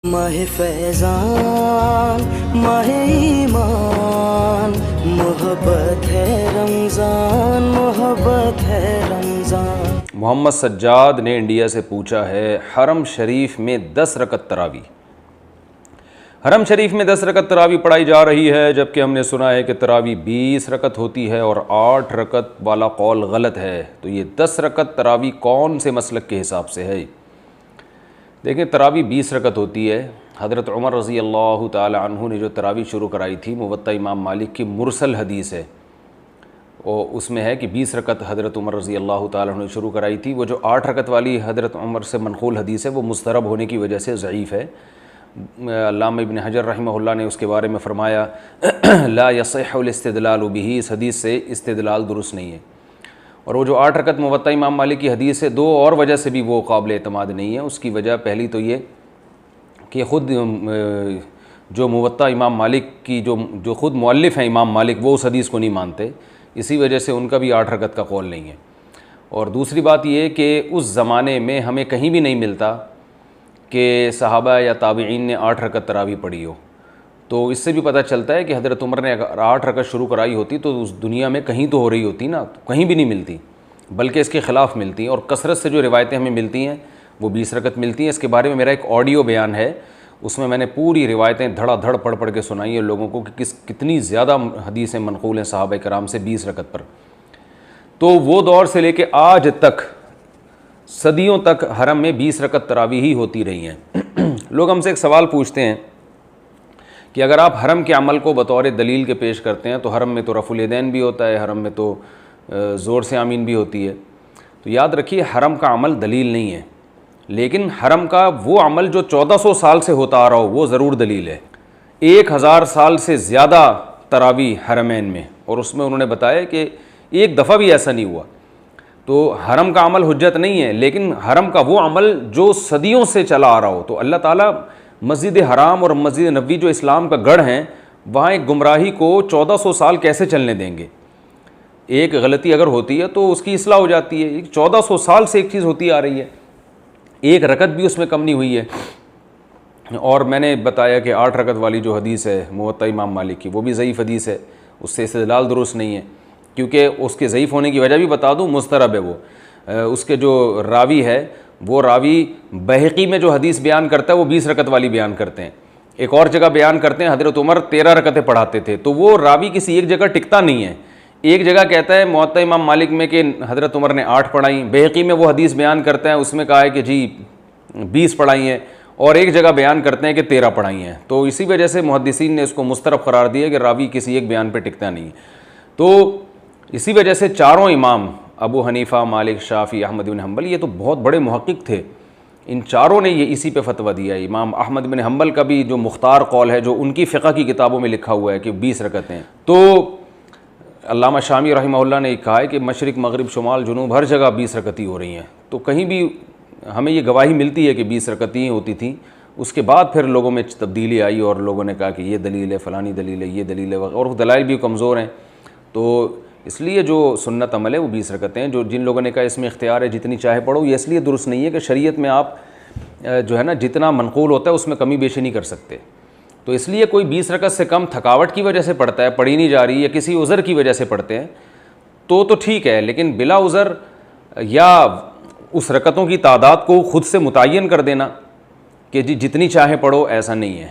ماہ فیضان ماہ ایمان محبت ہے رمضان محبت ہے رمضان۔ محمد سجاد نے انڈیا سے پوچھا ہے حرم شریف میں 10 رکعت تراویح، حرم شریف میں 10 رکعت تراویح پڑھائی جا رہی ہے، جبکہ ہم نے سنا ہے کہ تراویح 20 رکعت ہوتی ہے اور 8 رکعت والا قول غلط ہے، تو یہ 10 رکعت تراویح کون سے مسلک کے حساب سے ہے؟ دیکھیں، تراویح 20 رکعت ہوتی ہے۔ حضرت عمر رضی اللہ تعالی عنہ نے جو تراویح شروع کرائی تھی، موطا امام مالک کی مرسل حدیث ہے، اور اس میں ہے کہ 20 رکعت حضرت عمر رضی اللہ تعالی عنہ نے شروع کرائی تھی۔ وہ جو 8 رکعت والی حضرت عمر سے منقول حدیث ہے، وہ مضطرب ہونے کی وجہ سے ضعیف ہے۔ علامہ ابن حجر رحمہ اللہ نے اس کے بارے میں فرمایا لا یصح الاستدلال بہ، اس حدیث سے استدلال درست نہیں ہے۔ اور وہ جو 8 رکعت موطا امام مالک کی حدیث ہے، 2 اور وجہ سے بھی وہ قابل اعتماد نہیں ہے۔ اس کی وجہ پہلی تو یہ کہ خود جو موطا امام مالک کی جو خود مؤلف ہیں امام مالک، وہ اس حدیث کو نہیں مانتے، اسی وجہ سے ان کا بھی 8 رکعت کا قول نہیں ہے۔ اور دوسری بات یہ کہ اس زمانے میں ہمیں کہیں بھی نہیں ملتا کہ صحابہ یا تابعین نے 8 رکعت تراویح پڑھی ہو، تو اس سے بھی پتہ چلتا ہے کہ حضرت عمر نے اگر 8 رکعت شروع کرائی ہوتی تو اس دنیا میں کہیں تو ہو رہی ہوتی نا، تو کہیں بھی نہیں ملتی، بلکہ اس کے خلاف ملتی ہیں۔ اور کثرت سے جو روایتیں ہمیں ملتی ہیں وہ 20 رکعت ملتی ہیں۔ اس کے بارے میں میرا ایک آڈیو بیان ہے، اس میں نے پوری روایتیں دھڑا دھڑ پڑھ کے سنائی ہیں لوگوں کو کہ کتنی زیادہ حدیثیں منقول ہیں صحابہ کرام سے 20 رکعت پر۔ تو وہ دور سے لے کے آج تک، صدیوں تک حرم میں 20 رکعت تراویح ہی ہوتی رہی ہیں۔ لوگ ہم سے ایک سوال پوچھتے ہیں کہ اگر آپ حرم کے عمل کو بطور دلیل کے پیش کرتے ہیں تو حرم میں تو رفع الیدین بھی ہوتا ہے، حرم میں تو زور سے آمین بھی ہوتی ہے، تو یاد رکھیے حرم کا عمل دلیل نہیں ہے، لیکن حرم کا وہ عمل جو 1400 سال سے ہوتا آ رہا ہو وہ ضرور دلیل ہے۔ 1000 سال سے زیادہ تراویح حرمین میں، اور اس میں انہوں نے بتایا کہ ایک دفعہ بھی ایسا نہیں ہوا، تو حرم کا عمل حجت نہیں ہے، لیکن حرم کا وہ عمل جو صدیوں سے چلا آ رہا ہو۔ تو اللہ تعالیٰ مسجد حرام اور مسجد نبوی جو اسلام کا گڑھ ہیں، وہاں ایک گمراہی کو 1400 سال کیسے چلنے دیں گے؟ ایک غلطی اگر ہوتی ہے تو اس کی اصلاح ہو جاتی ہے۔ 1400 سال سے ایک چیز ہوتی آ رہی ہے، ایک رکعت بھی اس میں کم نہیں ہوئی ہے۔ اور میں نے بتایا کہ 8 رکعت والی جو حدیث ہے موطا امام مالک کی، وہ بھی ضعیف حدیث ہے، اس سے استدلال درست نہیں ہے، کیونکہ اس کے ضعیف ہونے کی وجہ بھی بتا دوں، مضطرب ہے وہ۔ اس کے جو راوی ہے، وہ راوی بہقی میں جو حدیث بیان کرتا ہے وہ 20 رکعت والی بیان کرتے ہیں، ایک اور جگہ بیان کرتے ہیں حضرت عمر 13 رکعتیں پڑھاتے تھے، تو وہ راوی کسی ایک جگہ ٹکتا نہیں ہے۔ ایک جگہ کہتا ہے موطا امام مالک میں کہ حضرت عمر نے 8 پڑھائیں، بہقی میں وہ حدیث بیان کرتے ہیں، اس میں کہا ہے کہ جی 20 پڑھائی ہیں، اور ایک جگہ بیان کرتے ہیں کہ 13 پڑھائی ہیں۔ تو اسی وجہ سے محدثین نے اس کو مضطرب قرار دیا کہ راوی کسی ایک بیان پہ ٹکتا نہیں۔ تو اسی وجہ سے چاروں امام ابو حنیفہ، مالک، شافعی، احمد بن حنبل، یہ تو بہت بڑے محقق تھے، ان چاروں نے یہ اسی پہ فتویٰ دیا ہے۔ امام احمد بن حنبل کا بھی جو مختار قول ہے، جو ان کی فقہ کی کتابوں میں لکھا ہوا ہے کہ 20 رکعتیں، تو علامہ شامی رحمہ اللہ نے کہا ہے کہ مشرق، مغرب، شمال، جنوب ہر جگہ 20 رکعتیں ہو رہی ہیں، تو کہیں بھی ہمیں یہ گواہی ملتی ہے کہ 20 رکعتیں ہوتی تھیں۔ اس کے بعد پھر لوگوں میں تبدیلی آئی اور لوگوں نے کہا کہ یہ دلیل ہے، فلانی دلیل ہے، یہ دلیل ہے، اور دلائل بھی کمزور ہیں، تو اس لیے جو سنت عمل ہے وہ 20 رکعتیں ہیں۔ جو جن لوگوں نے کہا اس میں اختیار ہے جتنی چاہے پڑھو، یہ اس لیے درست نہیں ہے کہ شریعت میں آپ جو ہے نا جتنا منقول ہوتا ہے اس میں کمی بیشی نہیں کر سکتے، تو اس لیے کوئی 20 رکعت سے کم تھکاوٹ کی وجہ سے پڑھتا ہے، پڑھی نہیں جا رہی، یا کسی عذر کی وجہ سے پڑھتے ہیں تو ٹھیک ہے، لیکن بلا عذر یا اس رکعتوں کی تعداد کو خود سے متعین کر دینا کہ جی جتنی چاہے پڑھو، ایسا نہیں ہے۔